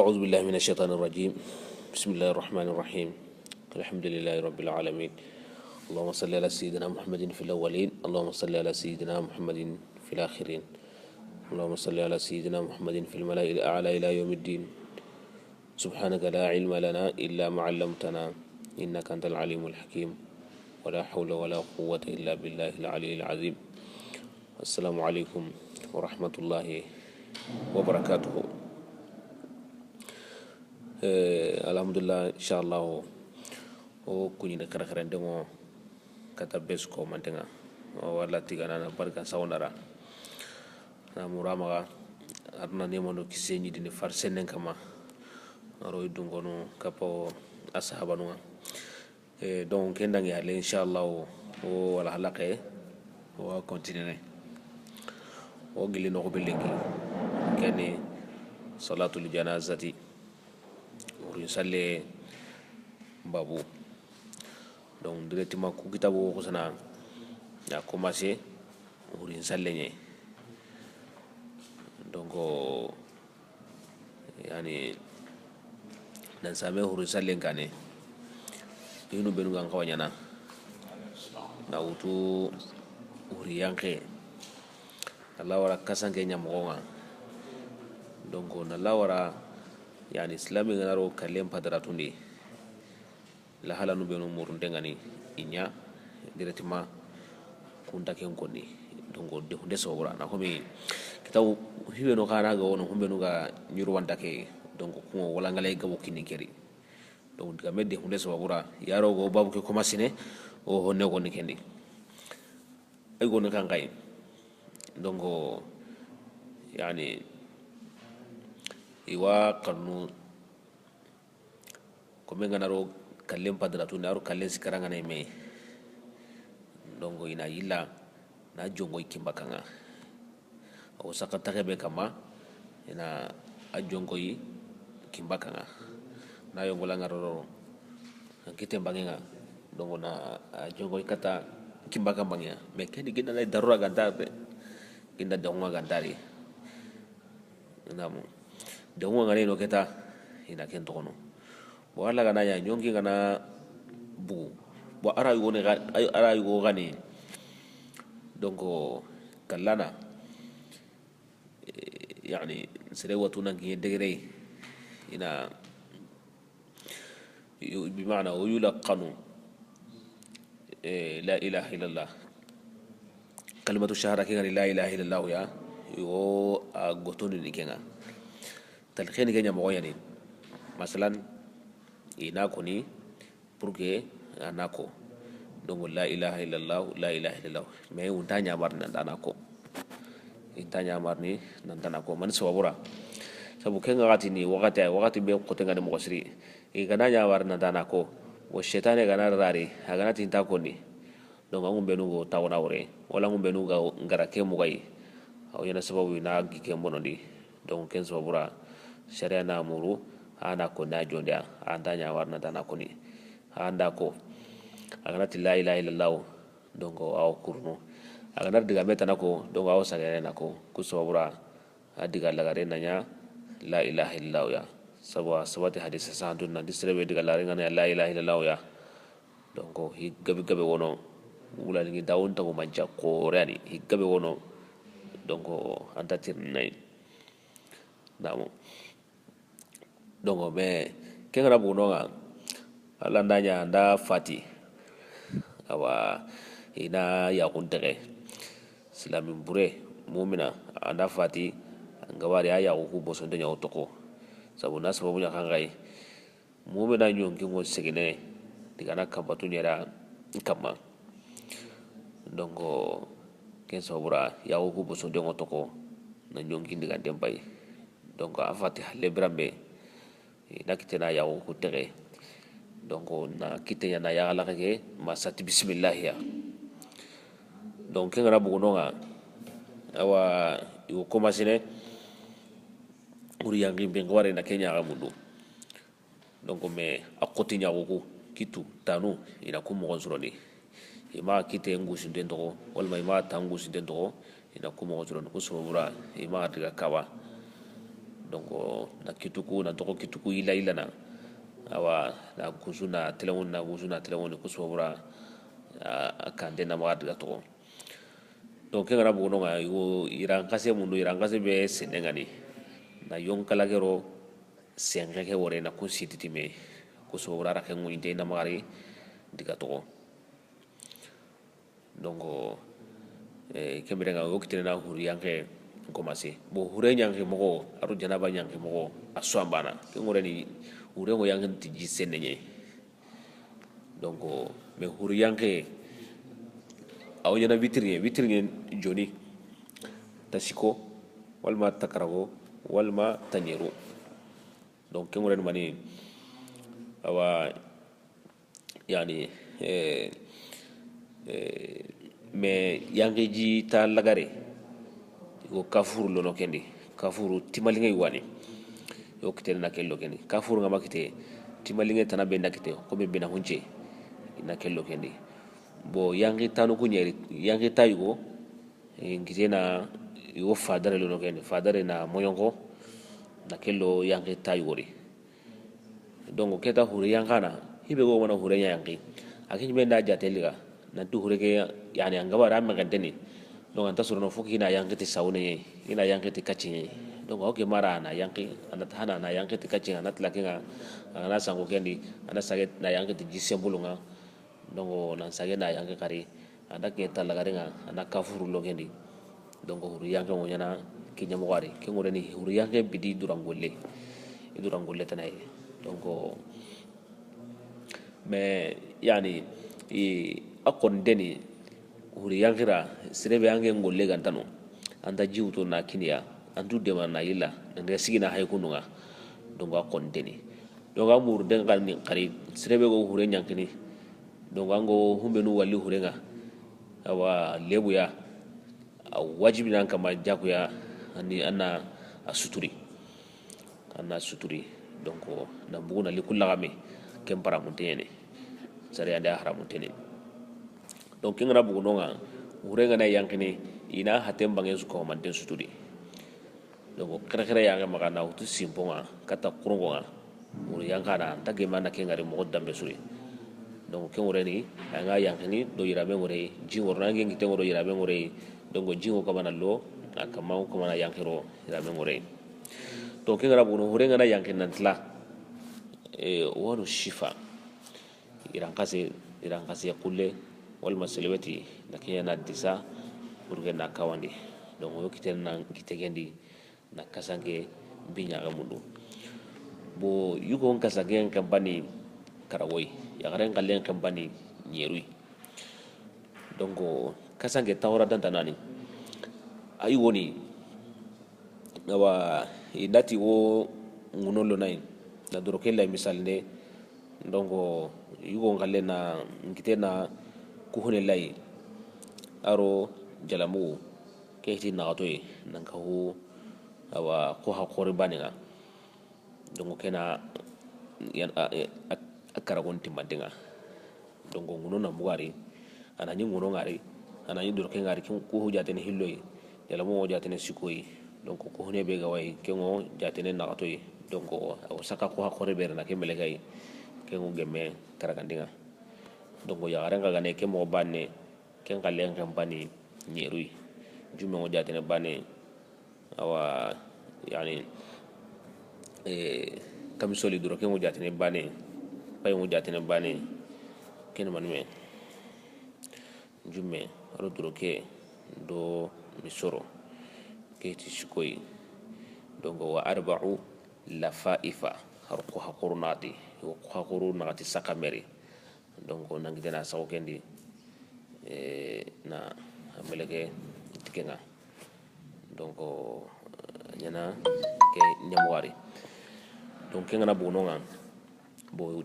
أعوذ بالله من الشيطان الرجيم. بسم الله الرحمن الرحيم. الحمد لله رب العالمين. اللهم صل على سيدنا محمد في الأولين، اللهم صل على سيدنا محمد في الآخرين، اللهم صل على سيدنا محمد في الملأ الأعلى إلى يوم الدين. سبحانك لا علم لنا إلا ما علمتنا إنك أنت العليم الحكيم، ولا حول ولا قوة إلا بالله العلي العظيم. السلام عليكم ورحمة الله وبركاته. Alhamdulillah, inshallah o kuñine karakarendemo kata bes ko mantenga o walla tigana na barka sawnara na muramaga arna nemono kiseñi dini far senen kama aro dungono kapo ashabanu donc kendangi ale inshallah o wala halaqe o continuer o gili no ko belegi kene salatul janazati uri salle babu. Donc directement ku kitabo ko sana ya commencé uri salle nye. Donc yani dan same uri salle kane inu benu gan kawanyana na utu uri yanke Allah wara kasanke nyamonga. Donc na lawara yani islami ganaro kalem padaratundi la hala no beno murundengani inya directement kunta ken konni donc de hunde sawra na homi kitaw hiwe no kana ga wono humbe no ga nyuru wanda ke donc ko wala ngale ga wokini keri donc diga medde hunde sawra yaro go babu ke commenciner o honne gonni kendi ay gonni kan kay donc yani iwa kanu kome ganaro kallen padratu naro kallen sikaranga na me dongo ina yilla na jongo ikimba kanga o sakata kebe kama ina a jongo yi kimba kanga na yongo la ngaro kite mbangenga dongo na a jongo ikata kimba kambanga me kendi ginda na darura gandabe ginda dongo gandari ndamu dongo ngane no keta ina ken tokono bo alla gana ya nyongi gana bu bo ara yugo gani donc kallana yani sere watuna ngi degre ina بمعنى ويلقن لا إله إلا الله كلمة الشهادة كي لا إله إلا الله يا يو غوتوني نيكينا تلخين كي نموينين مثلا inakoni pour que anako donc la ilaha illallah la ilaha illallah mais untanya mar nan danako intanya marni nan danako man sawabura sabu kenga gatini wakati be ko tenga mo siri e gananya war nan danako wo shetane ganar rari agana tinta koni donc ngum benugo tawna wore wala ngum benuga ngara ke mo gay aw yana sababu na gike monondi donc ken sawabura sharia na muru ana ko na jondia andanya warna dana ko ni anda ko aganati la ilaha illallah donc aw kurno aganar diga meta nako donc aw sagere nako kusobura adiga lagare nanya la ilaha illallah ya sabati hadith sandun na disrebe diga lare ngana la ilaha illallah ya donc hi gabe wono wula ngi dawon tago manja ko reani hi gabe wono donc antatir nay damo donc mais kengara bunonga alandanya nda fati awa ina ya kuntere islamin bure mu'mina anda fati ngawari aya ko bosondo nya otoko sabu nasabu nya kangai mu'mina nyonki ngo segene digana kambatu nyera kama donc ken sobura ya ko bosondo otoko na nyonki diga dembay donc afati halle brambe na kitena ya ko tere donc na kitenya na ya ala ke masati bismillah ya donc ngara bugo nga awa yo commencer uri yangi bengware na kenya ga mundu donc me akoti nya ko kitu tanu ina ko mo gonzroni ima kite ngusi ndendo wala ima tangusi ndendo ina ko mo gonzroni ko sobura ima diga kawa donc na kituku na toko kituku ila ila na awa na kuzuna telewon na kuzuna telewon kusubura akande na magad to donc ngara bu no nga yo iran kase mundu iran kase be senengani na yon kala gero senge ke wore na kusititi me kusubura ra ke ngui na magari diga to donc kemere nga okitene na huri yanke komase bo hure nyanke mogo aru janaba nyanke mogo aswambana ke ngore ni hure ngo yanke tiji senenye donc me huri yanke aw yana vitrine joni tasiko walma takarago walma tanyeru donc ke ngore mani awa yani me yanke ji ta lagare ko kafuru lono kendi kafuru timalinge wani yo kitene na kello kendi kafuru ngama kite timalinge tana be nakite ko be bena hunje na kello kendi bo yanke tanu kunyeri yanke tayugo ngite na yo fadare lono kendi fadare na moyongo na kello yanke tayugori donc keta huri yankana hibe go wana huri yanke akin be na jateliga na tu huri ke yani angaba ramme gandeni donc anta surno foki na yankiti sawne ina yankiti kacci donc oke mara na yanki ana tahana na yankiti kacci ana tlakinga ana sango kendi ana sage na yankiti jisembulunga donc nan sage na yanki kari ana ke talagaringa ana kafuru lo kendi donc huru yanki mo nyana kinya mo wari ke ngore ni huru yanki bidi durangolle tanay donc mais yani akon deni huri yankira sirebe yange ngolle gantano anda jiwto na kiniya andu dema na yilla nda sigina hay kununga donc akon deni donc amur den kan ni qari sirebe go hure nyankini donc ango humbe nu walli hurenga awa lebuya wajibi nan kama jakuya ani anna asuturi donc na buguna likullagame kempara muntene sari anda haramuntene donc ngana bugu nonga urenga na yankini ina hatem bangen su ko man den sutudi donc kere yanga magana utu simponga kata kurungonga uri yankana tage mana ke ngari mo dambe suri donc ke ureni anga yankini do yirabe ngore jingor na ngi te ngoro yirabe ngore donc jingo ko banallo akama ko mana yankiro yirabe ngore donc ke ngara bugu urenga na yankin nantla wonu shifa iran kase kulle walma selewati nakenya na disa urge na kawandi donc yo kiten na kitegendi na kasange binya gamundu bo yugo kasange kampani karawoy ya garen kallen kampani nyerui donc kasange tawra dantanani ay woni nawa idati wo ngunolo nay na dorokela misal ne donc yugo kallen na kitena kuhune lay aro jalamu keti nagatoy nankahu awa ko hakori baninga donc kena yan akara gonti madinga donc ngono na mugari anani ngono ngari anani dorke ngari ko hujatene hilloy jalamu hujatene sikoy donc ko hune be gawai kengo jatene nagatoy donc o saka ko hakori be na kemele kay kengo gemme karakandinga donc ya garanga gane ke mo banne ken kalen kampani nyerui jume mo jatene banne awa yani kam soli duro ke mo jatene banne pay mo jatene banne ken manme jume ro duro ke do misoro ke tishikoy donc wa arba'u lafaifa harqu haqurunati wa haqurunati sakameri donc nangi dena sawo kendi na ameleke tikenga donc nyana ke nyamwari donc ngana bononga bo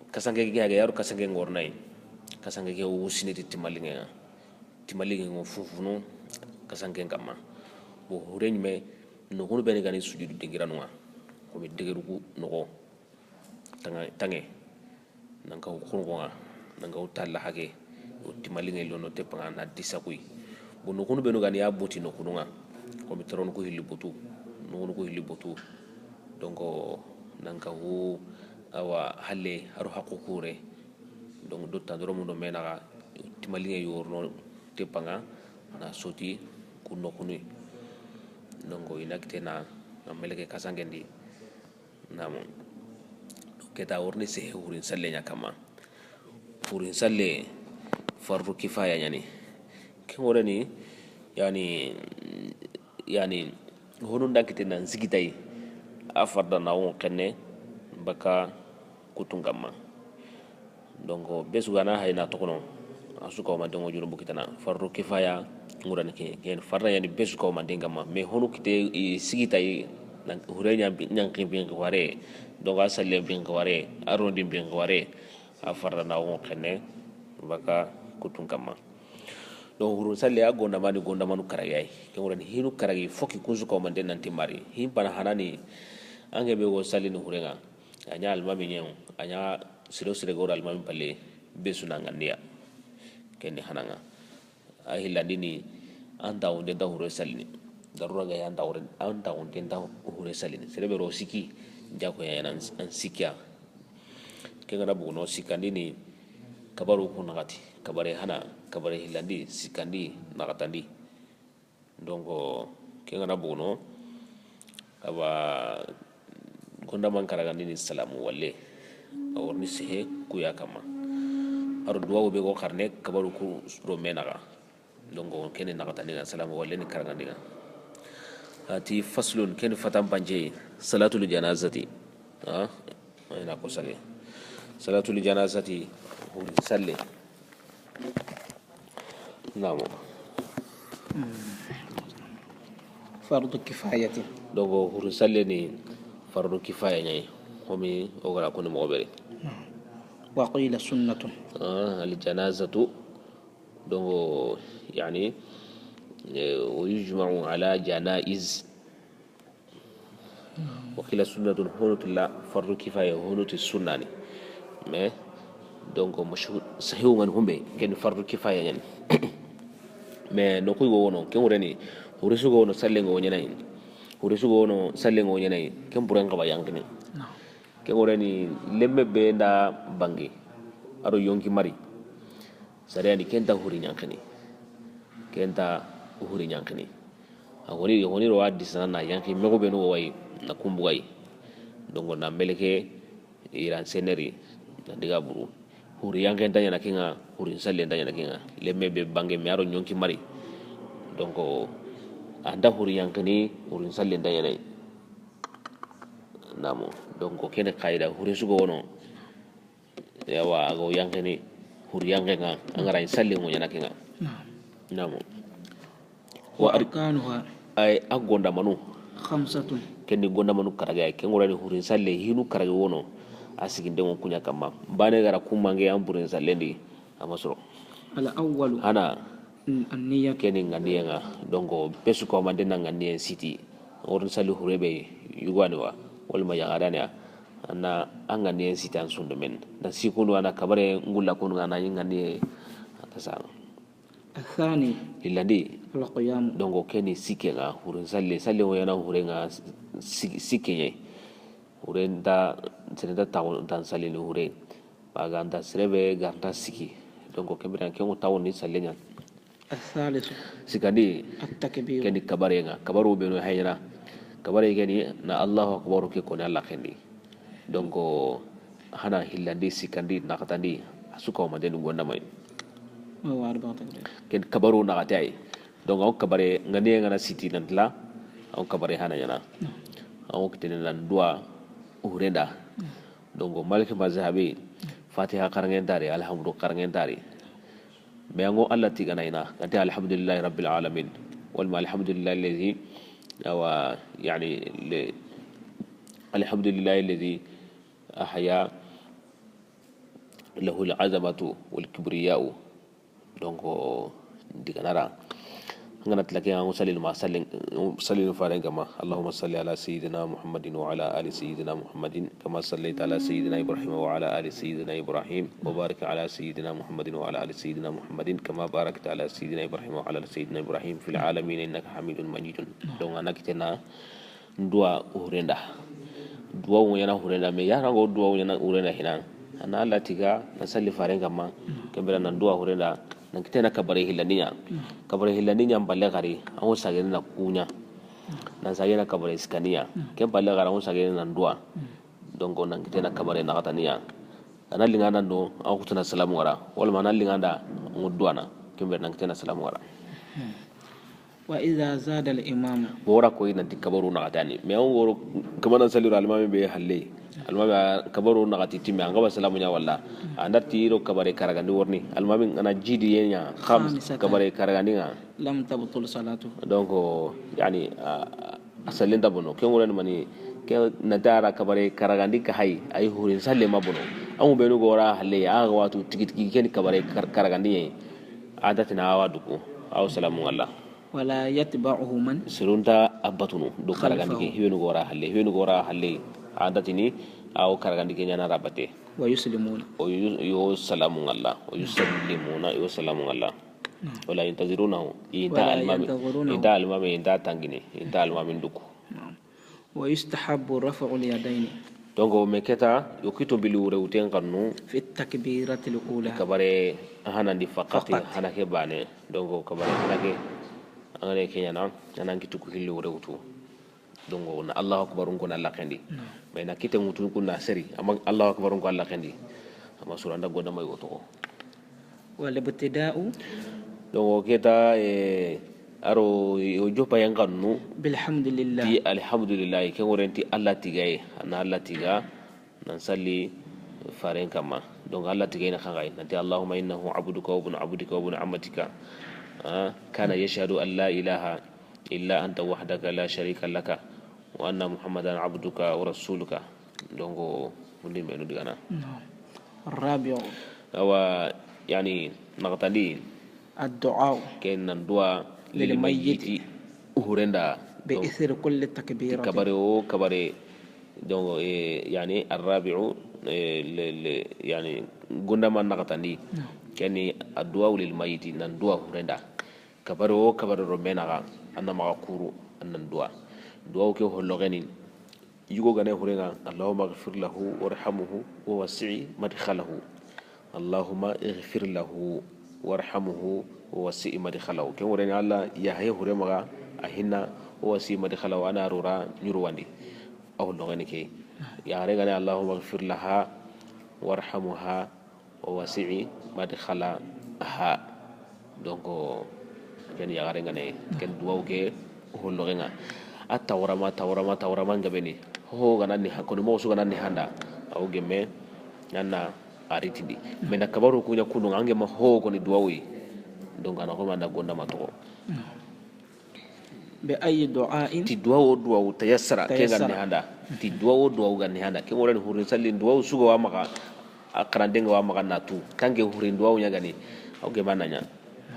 kasange ge yaru kasange ngornay kasange ke wusini timalinge ngo fufuno kasange ngama bo hurenme no hono bene gani sujudu dingiranwa ko be degerugo no tange nanga kurungonga nanga utalla hage timalinge lono tepanga na disakui bono kuno beno gani aboti no kununga ko mitron ko hilli botu no ko hilli botu donc nanka hu awa halle haru hakku kure donc dotta doro mundo menaga timalinge yorno tepanga na soti kunno kunui donc inakitena na meleke kasangendi namo keta worni se hurin salle nya kama hurin salle fardu kifaya yani kengorani yani honun dakitena nsigitai afarda na won kenne baka kutungamma donc besugana hayna tokono asuka ma dongo juro bukitana fardu kifaya ngurani ken farda yani besuka ma dengama me honu kite sigitai nan hurenya nyanki bin ware donc asalle bin ware arondi bin ware afarda na won kenne baka kutungamma donc huru salle a gonda manu karagay ke ngurani hinu karagi foki kunzuka ma den nanti mari himpana hanani ange be go salini hurenga anya almami nyen anya siro gora almami palle besuna ngania kenne hananga ahilandini anda onde da hure salini darura ga anda onde da hure salini serebe ro siki jako ya nan sikia kenga bu no sikandini kabaru kunagati kabare hana kabare hilandi sikandi nagatandi donc kenga bu no aba gonda man karagandini salamu walle aworni sehe kuya kama aro duwa be go karne kabaru ku do menaga donc kene nagatandi salamu walle ni karagandini ati faslun ken fatam banje salatul janazati ina ko sale salatul janazati salle namo fardu kifayati dogo huru salle ni fardu kifaya nyai homi ogara ko ni mobere wa qila sunnatun al janazatu dogo yani ويجمع على جنائز وقيل سنة هونت لا فرض كفاية هونت السنة mais donc mashhur sahihu man humbe ken fardu kifaya yani mais no kuy wono ken wurani hurisu go no sallengo wonyanayi hurisu go no sallengo wonyanayi ken buran qaba yankini ken wurani lemme be nda bangi aro yonki mari sariyani kenta huri yankini kenta huri yankini awoni ro addi sana yanki mego be no way na kumbugai donc na meleke iran seneri diga buru huri yanke tanya na kinga huri salle tanya na kinga lemme be bange mi aro nyonki mari donc anda huri yanke ni huri salle tanya na namo donc kene kaida huri sugo wono yawa ago yanke ni huri yanke nga angara salle mo nyana kinga namo wa arkanuha ay agonda manu khamsatun kendi gonda manu karaga kengorani huri salle hinu karaga wono asigi ndengo kunya kama bane gara kumange amburen salendi amasro ala awwalu hana an-niyya keni nganiya nga dongo pesu ko mande nganiya city orun salu hurebe yugwani wa wal ma yagadani ana anganiya city an sundu men da sikunu ana kabare ngulla kunu ana nganiya tasanga athani ilandi al-qiyam dongo keni sike nga hurun salle wo yana hurenga sike nye urenda seneda taw tan salini hure baganda srebe ganda siki donc kembira kengo taw ni salenya الثالث sikandi التكبير kendi kabarenga kabaru be no hayna kabare gani na Allahu akbar ke ko Allah kendi donc hana hillandi sikandi nakatandi asuka ma den gonda mai wa arba takbir ken kabaru nakatai donc on kabare ngani ngana siti nantla on kabare hana yana on kitene nan dua urenda donc maliki mazhabi fatiha karangen tari alhamdu karangen tari beango Allah tigana ina kanti alhamdulillahi rabbil alamin wal alhamdulillahi alladhi wa yani alhamdulillahi alladhi ahya lahu al'azamatu wal kibriya'u donc diganara ngana tlake an salil ma salil faran kama allahumma salli ala sayyidina muhammadin wa ala ali sayyidina muhammadin kama sallaita ala sayyidina ibrahim wa ala ali sayyidina ibrahim wa barik ala sayyidina muhammadin wa ala ali sayyidina muhammadin kama barakta ala sayyidina ibrahim wa ala ali sayyidina ibrahim fil alamin innaka hamidun majidun donc anakitena ndua urenda duwa yana hurenda me ya rango duwa yana hurenda hina ana Allah tiga na salli faren gamma kambira nan duwa hurenda nan kitena kabare hilaninya balle gari an sage na kunya nan sage na kabare iskaniya ken balle gari an sage na duwa donc nan kitena kabare na kataniya ana lingana do an kutuna salamu wara wal man linganda ngudwana kambira nan kitena salamu wara wa idha zada al imam wora ko ina dikabaru na katani me an woro kamana saliru almami be halle almami kabaru na katiti me an gaba salamu nya walla andati ro kabare karagandi worni almami ana jidi yenya khams kabare karagandi nga lam tabtul salatu donc yani asalin da bono ken woren mani ke nadara kabare karagandi ka hay ay hurin salle mabono amu benu gora halle ya watu tigitigi ken kabare karagandi adati na waduko aw salamu Allah wala yatba'uhu man surunta abatunu do karagandi ke hiwenu gora halle adatini aw karagandi ke nyana rabate wa yuslimuna yo salamu Allah wa yusallimuna yo salamu Allah wala yantazirunahu inta almami inta tangini inta almami nduku wa yustahabbu raf'u al-yadayn donc meketa yo kito bilu rewten kannu fi at-takbirati al-ula kabare hanandi faqati hanake bane donc kabare hanake angane kenya nan kitu ko hillo rewtu donc na Allahu akbar ko na Allah kandi mais na kite mutu ko na seri amma Allahu akbar ko Allah kandi amma suranda goda may woto wal ibtida'u donc keta aro yo jopa yang kannu bilhamdulillah ti alhamdulillah ke worenti Allah tigaye ana Allah tiga nan salli faren kama donc Allah tigaye na khangai nanti Allahumma innahu abduka wa ibnu abdika wa ibnu ammatika kana yashhadu an la ilaha illa anta wahdaka la sharika laka wa anna muhammadan abduka wa rasuluka donc mundi menu digana الرابع awa yani naqtali الدعاء ken nan dua للميت هورندا بإثر كل تكبيرة كبره donc يعني الرابع يعني غندا ما نقتني كاني الدعاء للميت نان دعاء هورندا كبره رومنا انا ما كورو ان دعاء دعاء كي هولغني يغو غني هورندا اللهم اغفر له وارحمه ووسع مدخله اللهم اغفر له وارحمه ووسع مدخله كن ورن الله يا هي هورما اهنا ووسع مدخله انا رورا نيروندي او لغني كي يا رغني اللهم اغفر لها وارحمها ووسع مدخلها donc ken ya rengane ken duwaw ke hollo renga atawrama ngabeni ho ganani hakoni mo su ganani handa au gemme nanna aritidi mena kabaru kunya kunu ange ma ho ko ni duwawi donc ana ko manda gonda matoko be ay du'ain ti duwaw tayassara ke ganni handa ti duwaw ganni handa ke woran hurin sallin duwaw sugo wa maka akarandenga wa maka natu kange hurin duwaw nya gani au ge mananya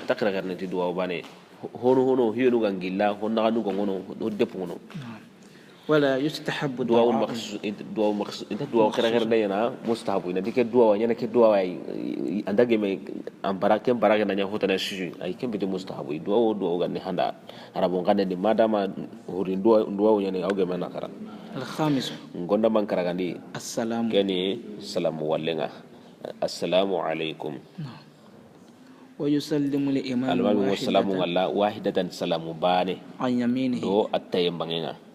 takra garne ti duwaw bane hono hiyo gangilla honna kanu ngono do depu ngono ولا يستحب دعاء مخصوص انت دعاء غير دينا مستحب ان ديك دعاء يعني كدعاء عندك مي امبراكم براك نيا هوتنا سجي اي كم بدي مستحب دعاء غني هندا عربون كان دي مادام هورين دعاء يعني او غما نكرا الخامس غوندا مان كراغاندي السلام كني السلام عليكم السلام عليكم ويسلم الامام والسلام على واحده سلام باني عن يمينه دو اتيمبانغا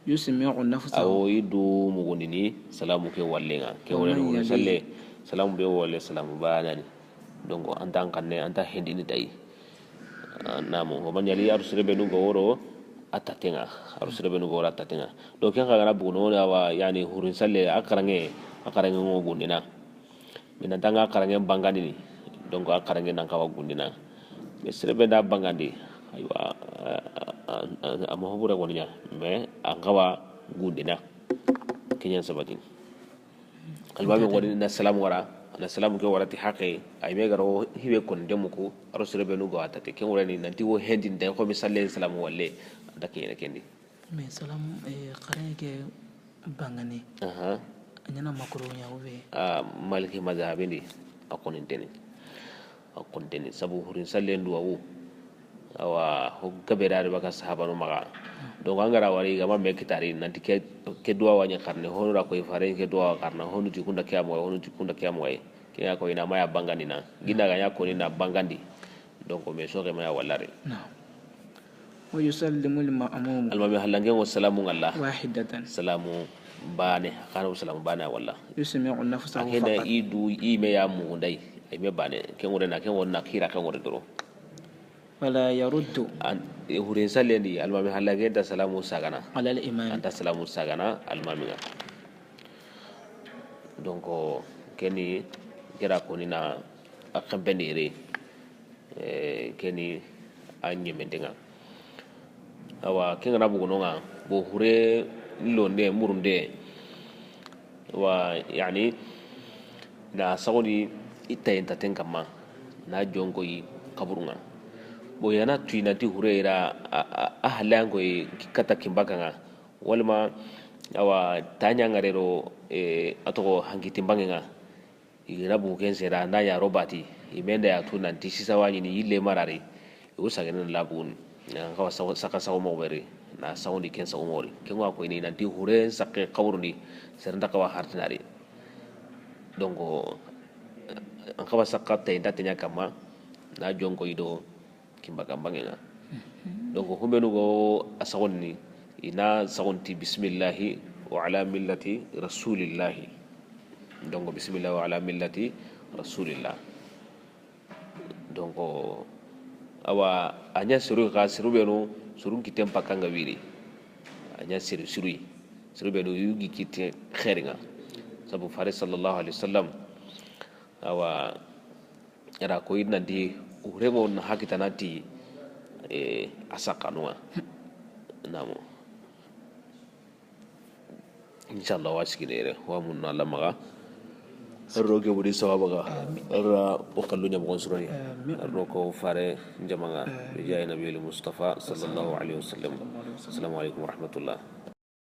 يسمع نفسه أو يدو مغنيني سلامو كي والينا كي ولن سلي سلام بيو ولا سلام باناني دونك أنت أنكني أنت هنديني تاي نامو ومن يلي أرسل بينو غورو أتاتينا أرسل بينو غورو أتاتينا دونك كان غنا بغنو يعني هورين سلي أكرانغي غونينا من أنت أكرانغي بانغاني دونك أكرانغي نانكاوا غونينا يسري بيندا بانغاندي aywa amma hobura gonya me angawa gundina kinyan sabatin albabe woni na salamu wara na salamu ke warati haqe ay me garo hibe kon demuko rasul be no gawata te ken woni nanti wo hendin den ko mi salle salamu walle dake ne kendi me salamu qare ke bangani anyana makro nya wobe maliki mazhabini akoninteni sabu hurin salle nduwa awa ho gaberaade baka sahaba no maga donc angara wari gama me kitari nanti ke duwa wanya karne hono ra ko ifare ke duwa karna hono jikunda kiyamo hono jikunda kiyamo ke ya ko ina maya bangandi na ginda ganya ko ni na bangandi donc me so ke maya wallare ويسلم المأموم المامي هلانجين والسلام الله واحدة سلام باني كانوا سلام باني والله يسمع نفسه هنا فقط يدو إيمي يا مودي إيمي باني كم ورنا كم ورنا كيرا كم وردرو ولا يرد أن يهورين سالني المامي هلانجين تا سلام ساغنا على الإمام أنت سلام ساغنا المامي donc keni jara ko ni na akambeni keni anye mendenga awa kinga na bugo nonga bo hure londe murunde wa yani na sawni ita enten kama na jongo yi kaburunga bo yana tuina ti hurera ahlango yi kata kimbaka nga walma awa tanya ngarero atoko hangi timbange nga igina bu kensera na ya robati imenda ya tu nanti sisa wani ni ile marari usagena labun ngawa saka sawo mo beri na sawo di ken sawo mori ken wa ko ni nanti hure sakke kawruni serenda kawa hartinari donc an kawa sakka tay datenya kama na jongo ido kimbaga bangenga donc humbenu go asawonni ina sawonti bismillah wa ala millati rasulillah donc bismillah wa ala millati rasulillah donc awa anya siru ka siru beno surun kitem pakanga wiri anya siru beno yugi kite khairinga sabu fare sallallahu alaihi wasallam awa era ko idna di uremo na hakita nati asakanwa namo inshallah wasikire wa munna lamaga roge budi sawabaga ra okallunya mo surani roko fare jamanga bi jay nabi mustafa sallallahu alaihi wasallam assalamu alaikum warahmatullah